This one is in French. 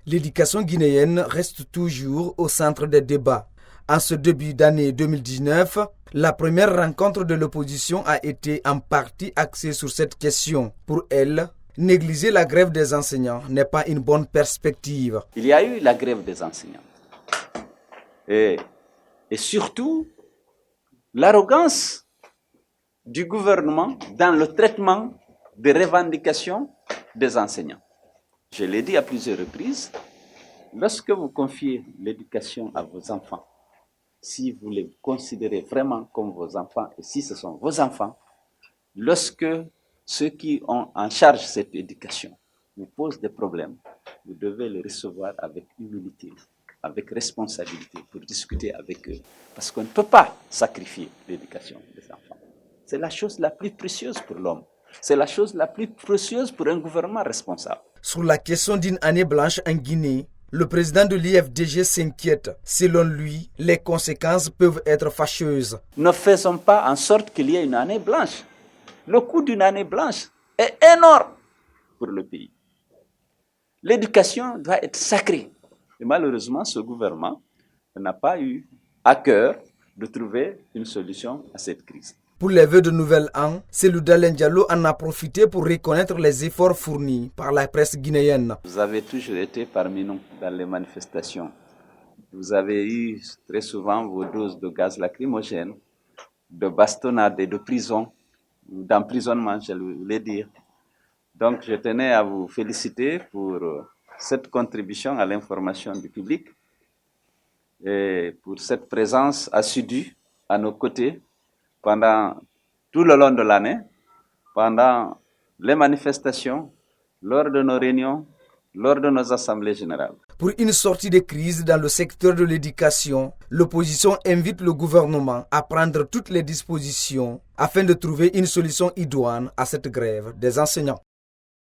L'éducation guinéenne reste toujours au centre des débats. En ce début d'année 2019, la première rencontre de l'opposition a été en partie axée sur cette question. Pour elle, négliger la grève des enseignants n'est pas une bonne perspective. Il y a eu la grève des enseignants. Et surtout, l'arrogance du gouvernement dans le traitement des revendications des enseignants. Je l'ai dit à plusieurs reprises, lorsque vous confiez l'éducation à vos enfants, si vous les considérez vraiment comme vos enfants, et si ce sont vos enfants, lorsque ceux qui ont en charge cette éducation vous posent des problèmes, vous devez les recevoir avec humilité, avec responsabilité, pour discuter avec eux. Parce qu'on ne peut pas sacrifier l'éducation des enfants. C'est la chose la plus précieuse pour l'homme. C'est la chose la plus précieuse pour un gouvernement responsable. Sur la question d'une année blanche en Guinée, le président de l'IFDG s'inquiète. Selon lui, les conséquences peuvent être fâcheuses. Ne faisons pas en sorte qu'il y ait une année blanche. Le coût d'une année blanche est énorme pour le pays. L'éducation doit être sacrée. Et malheureusement, ce gouvernement n'a pas eu à cœur de trouver une solution à cette crise. Pour les vœux de Nouvel An, Cellou Dalein Diallo en a profité pour reconnaître les efforts fournis par la presse guinéenne. Vous avez toujours été parmi nous dans les manifestations. Vous avez eu très souvent vos doses de gaz lacrymogène, de bastonnade et de prison, d'emprisonnement, je voulais dire. Donc je tenais à vous féliciter pour cette contribution à l'information du public et pour cette présence assidue à nos côtés pendant tout le long de l'année, pendant les manifestations, lors de nos réunions, lors de nos assemblées générales. Pour une sortie de crise dans le secteur de l'éducation, l'opposition invite le gouvernement à prendre toutes les dispositions afin de trouver une solution idoine à cette grève des enseignants.